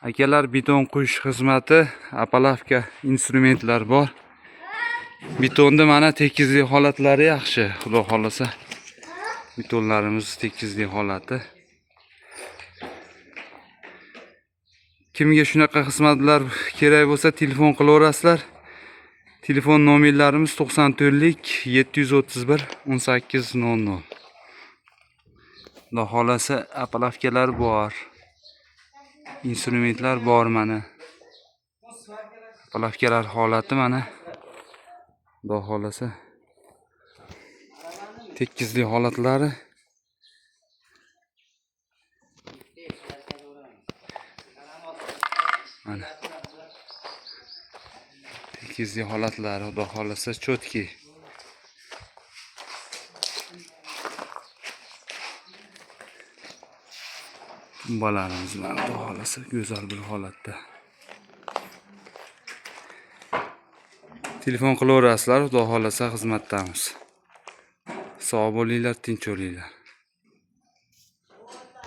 Akalar, beton quyish xizmati, apalavka instrumentlar bor. Betonda mana tekizlik holatlari yaxshi, xudo xolasa. Betonlarimiz tekizlik holati. Kimga shunaqa xizmatlar kerak bo'lsa, telefon qilaverasizlar. Telefon nomerlarimiz 94lik 731 1800. Xudo xolasa apalavkalar bor. Instrumentlar bor mana. Apalavkalar holati mana. Xudo xolasa tekizlik holatlari. Mana. Tekizlik holatlari, xudo xolasa chotki. Tumbalarimiz mana xudo xolasa go'zal bir holatda. Telefon qilaverasizlar, xudo xolasa xizmatdamiz. Sog' bo'linglar, tinch bo'linglar.